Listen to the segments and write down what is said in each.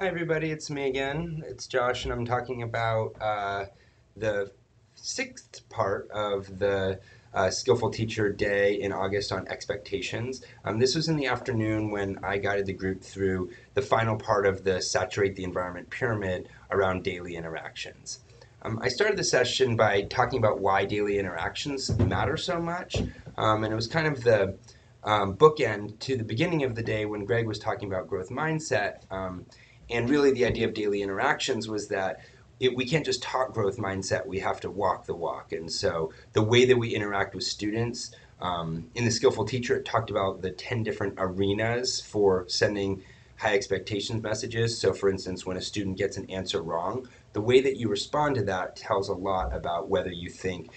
Hi everybody, it's me again. It's Josh, and I'm talking about the sixth part of the Skillful Teacher Day in August on expectations. This was in the afternoon when I guided the group through the final part of the Saturate the Environment pyramid around daily interactions. I started the session by talking about why daily interactions matter so much, and it was kind of the bookend to the beginning of the day when Greg was talking about growth mindset. And really, the idea of daily interactions was that we can't just talk growth mindset, we have to walk the walk. And so, the way that we interact with students, in the Skillful Teacher, it talked about the 10 different arenas for sending high expectations messages. So, for instance, when a student gets an answer wrong, the way that you respond to that tells a lot about whether you think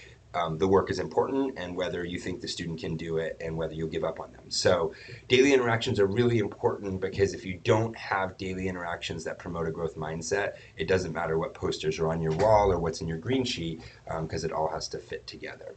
the work is important and whether you think the student can do it and whether you'll give up on them. So daily interactions are really important because if you don't have daily interactions that promote a growth mindset, it doesn't matter what posters are on your wall or what's in your green sheet because it all has to fit together.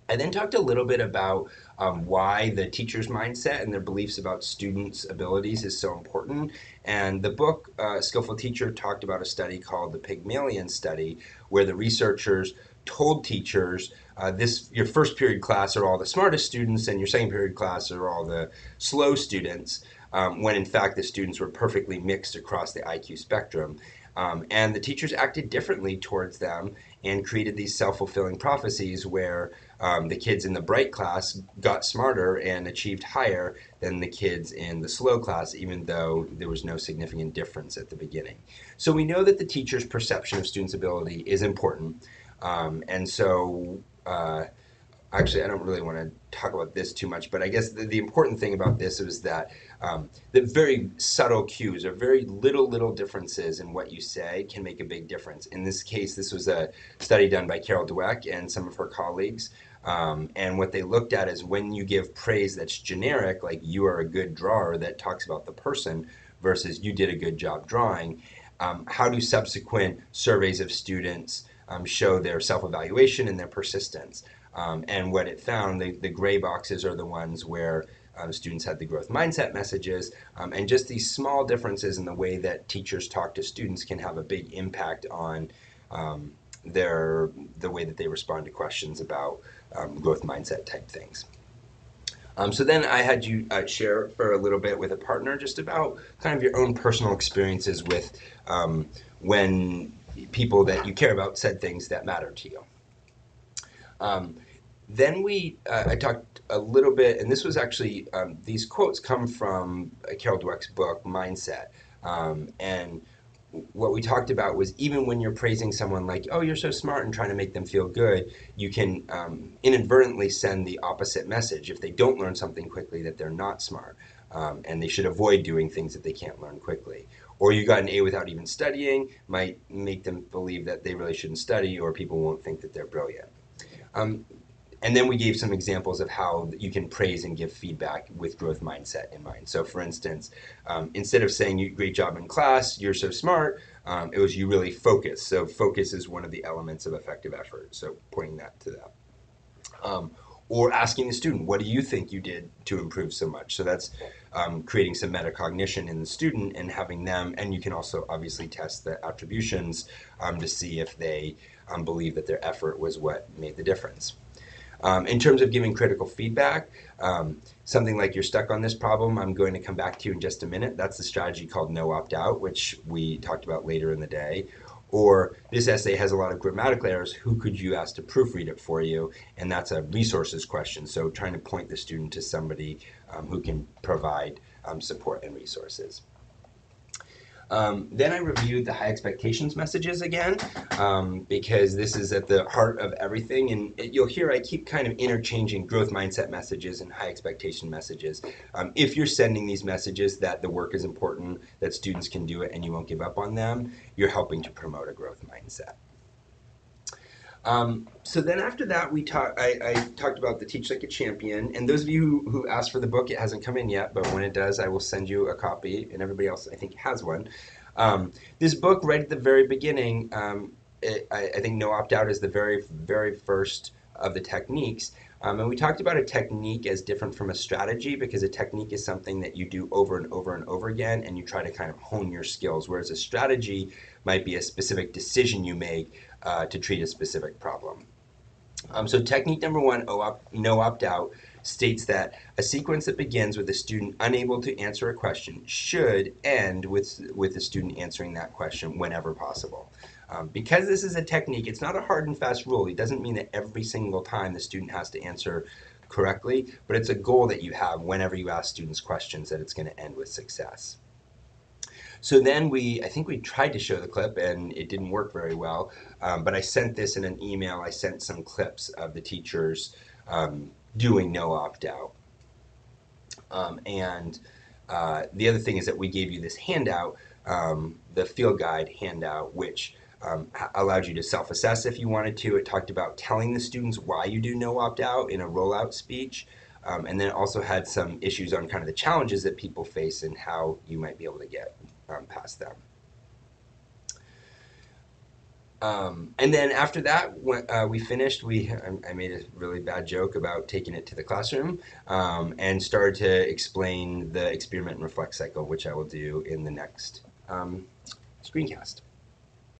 I then talked a little bit about why the teacher's mindset and their beliefs about students' abilities is so important. And the book, Skillful Teacher, talked about a study called the Pygmalion study, where the researchers told teachers your first period class are all the smartest students and your second period class are all the slow students, when in fact the students were perfectly mixed across the IQ spectrum. And the teachers acted differently towards them and created these self-fulfilling prophecies where the kids in the bright class got smarter and achieved higher than the kids in the slow class, even though there was no significant difference at the beginning. So we know that the teacher's perception of students' ability is important. And so actually, I don't really want to talk about this too much, but I guess the important thing about this is that the very subtle cues or very little differences in what you say can make a big difference. In this case, this was a study done by Dweck and some of her colleagues. And what they looked at is when you give praise that's generic, like you are a good drawer, that talks about the person, versus you did a good job drawing, how do subsequent surveys of students show their self-evaluation and their persistence? And what it found, the gray boxes are the ones where students had the growth mindset messages, and just these small differences in the way that teachers talk to students can have a big impact on the way that they respond to questions about growth mindset type things. So then I had you share for a little bit with a partner just about kind of your own personal experiences with when people that you care about said things that matter to you. Um, then I talked a little bit, and this was actually, these quotes come from Carol Dweck's book, Mindset. And what we talked about was even when you're praising someone like, oh, you're so smart and trying to make them feel good, you can inadvertently send the opposite message if they don't learn something quickly that they're not smart. And they should avoid doing things that they can't learn quickly. Or you got an A without even studying, might make them believe that they really shouldn't study, or people won't think that they're brilliant. Um, and then we gave some examples of how you can praise and give feedback with growth mindset in mind. So, for instance, instead of saying you great job in class, you're so smart, it was you really focus. So, focus is one of the elements of effective effort. So, pointing that to that. Or asking the student, what do you think you did to improve so much? So that's creating some metacognition in the student and having them, and you can also obviously test the attributions to see if they believe that their effort was what made the difference. In terms of giving critical feedback, something like you're stuck on this problem, I'm going to come back to you in just a minute. That's the strategy called no opt-out, which we talked about later in the day. Or this essay has a lot of grammatical errors, who could you ask to proofread it for you? And that's a resources question, so trying to point the student to somebody who can provide support and resources. Then I reviewed the high expectations messages again because this is at the heart of everything. And you'll hear I keep kind of interchanging growth mindset messages and high expectation messages. If you're sending these messages that the work is important, that students can do it, and you won't give up on them, you're helping to promote a growth mindset. So then after that, I talked about the Teach Like a Champion. And those of you who asked for the book, it hasn't come in yet, but when it does, I will send you a copy, and everybody else, I think, has one. This book, right at the very beginning, I think no opt-out is the very first of the techniques. And we talked about a technique as different from a strategy because a technique is something that you do over and over and over again and you try to kind of hone your skills, whereas a strategy might be a specific decision you make to treat a specific problem. So technique number one, no opt-out, states that a sequence that begins with a student unable to answer a question should end with the student answering that question whenever possible. Because this is a technique, it's not a hard and fast rule. It doesn't mean that every single time the student has to answer correctly, but it's a goal that you have whenever you ask students questions that it's going to end with success. So then I think we tried to show the clip and it didn't work very well, but I sent this in an email. I sent some clips of the teachers doing no opt-out. The other thing is that we gave you this handout, the field guide handout, which allowed you to self-assess if you wanted to. It talked about telling the students why you do no opt-out in a rollout speech, and then also had some issues on kind of the challenges that people face and how you might be able to get past them. And then after that, when we finished, I made a really bad joke about taking it to the classroom and started to explain the experiment and reflect cycle, which I will do in the next screencast.